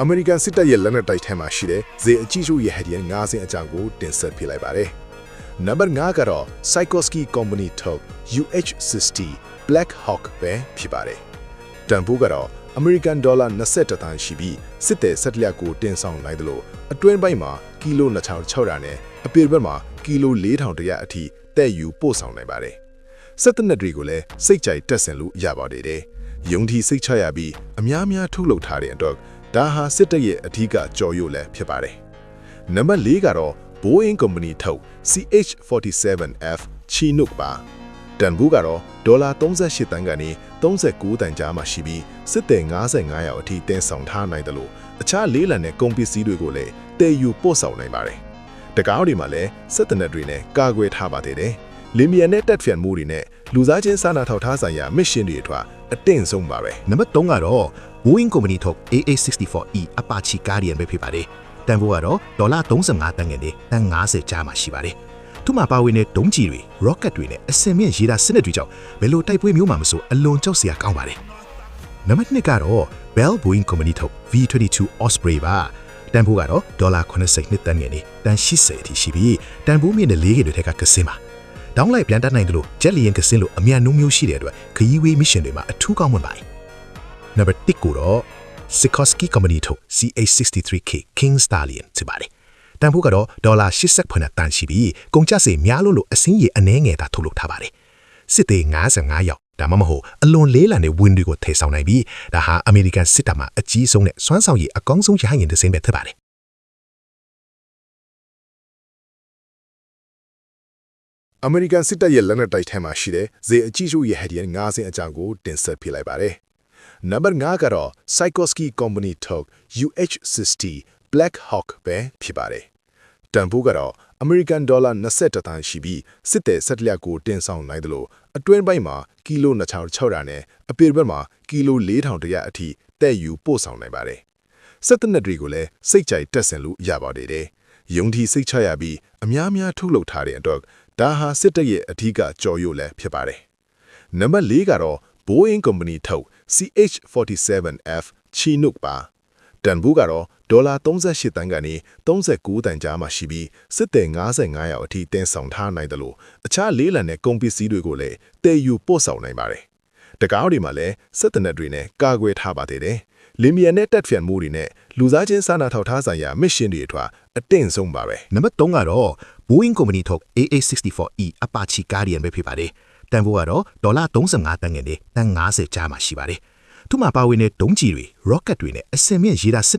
အမေရိကန်စစ်တပ်ရဲ့လက်နက်တိုက်ထဲမှာရှိတဲ့ဇေအကြီးကျိုးရဲ့ဟက်ဒီယန်၅ဆင့်အကြောင်းကိုတင်ဆက်ပြလိုက်ပါတယ်။နံပါတ်5ကတော့ Sikorsky Company ထုတ် UH-60 Black Hawk ပဲဖြစ်ပါတယ်။တန်ဖိုးကတော့အမေရိကန်ဒေါ်လာ21သန်းရှိပြီးစစ်တဲ့ဆက်လျက်ကိုတင်ဆောင်နိုင်တယ်လို့အတွင်းပိုင်းမှာကီလို2600နဲ့အပေဘက်မှာကီလို4100အထိတဲ့ယူပို့ဆောင်နိုင်ပါတယ်။စစ်တပ်တွေကိုလည်းစိတ်ကြိုက်တက်ဆင်လို့ရပါတယ်။ယုံကြည်စိတ်ချရပြီးအများများထုတ်လုပ်ထားတဲ့အတွက်ဒါဟာစစ်တပ်ရဲ့အထူးကြော်ရုပ်လည်းဖြစ်ပါတယ်။နံပါတ်4ကတော့ Boeing Company ထုတ် CH-47F Chinook ပါ။တန်ဖိုးကတော့ဒေါ်လာ38သန်းကနေ39တန်ကြားမှာရှိပြီးစစ်သည်55ယောက်အထိတင်ဆောင်ထားနိုင်တယ်လို့အခြားလေးလံတဲ့ကုန်ပစ္စည်းတွေကိုလည်းတည်ယူပို့ဆောင်နိုင်ပါတယ်။တကားတွေမှာလည်းစစ်တပ်တွေနဲ့ကာကွယ်ထားပါသေးတယ်။လီမီယန်နဲ့တက်ဖျန်မှုတွေနဲ့လူသားချင်းစာနာထောက်ထားဆိုင်ရာမစ်ရှင်တွေအထွာအတင်းဆုံးပါပဲ။နံပါတ်3ကတော့ Boeing Company ထုတ် AA-64E Apache Guardian ပဲဖြစ်ပါတယ်။တန်ဖိုးကတော့ဒေါ်လာ35တန်ငယ်နဲ့တန်50ကြားမှာရှိပါတယ်။သူ့မှာပါဝင်တဲ့ဒုံးကျည်တွေ rocket တွေနဲ့အစင်မြင့်ရေဒါစနစ်တွေကြောင့်ဘယ်လိုတိုက်ပွဲမျိုးမှမဆိုအလွန်ကြောက်စရာကောင်းပါတယ်။နံပါတ်2ကတော့ Bell Boeing Company ထုတ် V-22 Osprey ပါ။တန်ဖိုးကတော့ဒေါ်လာ82တန်ငယ်နဲ့တန်80အထိရှိပြီးတန်ဖိုးမြင့်တဲ့လေးကတွေထက်ကကစင်းပါ။တောင်းလိုက်ပြန်တတ်နိုင်တယ်လို့ဂျက်လီယန်ကစင်းလို့အမြန်နှုံးမျိုးရှိတဲ့အတွက်ခရီးဝေးမစ်ရှင်တွေမှာအထူးကောင်းမွန်ပါတယ်။နံပါတ်1ကိုတော့ Sikorsky Company ထုတ် CH-63K King Stallion ဖြစ်ပါတယ်။တန်ဖိုးကတော့ဒေါ်လာ89တန်ရှိပြီးကုန်ကျစရိတ်များလို့အစင်းရည်အနှဲငယ်သာထုတ်လုပ်ထားပါတယ်။စစ်သည်55ယောက်ဒါမှမဟုတ်အလွန်လေးလံတဲ့ဝင်းတွေကိုထည့်ဆောင်နိုင်ပြီးဒါဟာအမေရိကန်စစ်တပ်မှာအကြီးဆုံးနဲ့စွမ်းဆောင်ရည်အကောင်းဆုံးရဟန်းရင်တစ်စင်းပဲဖြစ်ပါတယ်အမေရိကန်စစ်တပ်ရဲ့လက်နက်တိုက်ထဲမှာရှိတဲ့ဇေအကြီးကျိုးရဲ့ဟက်ဒီယန်၅ဆင့်အကြောင်းကိုတင်ဆက်ပြလိုက်ပါတယ်။နံပါတ်5ကတော့ Sikorsky Company ထုတ် UH-60 Black Hawk ပဲဖြစ်ပါတယ်။တန်ဖိုးကတော့အမေရိကန်ဒေါ်လာ21သန်းရှိပြီးစစ်တဲ့ဆက်လျက်ကိုတင်ဆောင်နိုင်တယ်လို့အတွင်းပိုင်းမှာကီလို2600နဲ့အပေဘက်မှာကီလို4100အထိတဲ့ယူပို့ဆောင်နိုင်ပါတယ်။စစ်တပ်တွေကိုလည်းစိတ်ကြိုက်တက်ဆင်လို့ရပါတယ်။ယုံကြည်စိတ်ချရပြီးအများများထုတ်လုပ်ထားတဲ့အတွက်ဒါဟာစစ်တပ်ရဲ့အထူးကြော်ရုပ်လည်းဖြစ်ပါတယ်။နံပါတ်4ကတော့ Boeing Company ထုတ် CH-47F Chinook ပါ။တန်ဖိုးကတော့ဒေါ်လာ38တန်ကနေ39တန်ကြားမှာရှိပြီးစစ်သည်55ယောက်အထိတင်ဆောင်ထားနိုင်တယ်လို့အခြားလေးလံတဲ့ကုန်ပစ္စည်းတွေကိုလည်းတည်ယူပို့ဆောင်နိုင်ပါတယ်။တကားတွေမှာလည်းစစ်တပ်တွေနဲ့ကာကွယ်ထားပါသေးတယ်။လီမီယန်နဲ့တက်ဖျန်မှုတွေနဲ့လူသားချင်းစာနာထောက်ထားဆိုင်ရာမစ်ရှင်တွေအထွာအတင်းဆုံးပါပဲ။နံပါတ်3ကတော့ Boeing Company ထုတ် AA-64E Apache Guardian ပဲဖြစ်ပါတယ်။တန်ဖိုးကတော့ဒေါ်လာ35တန်ငယ်နဲ့တန်50ကြားမှာရှိပါတယ်။သူ့မှာပါဝင်တဲ့ဒုံးကျည်တွေ rocket တွေနဲ့အစင်မြင့်ရေဒါစစ်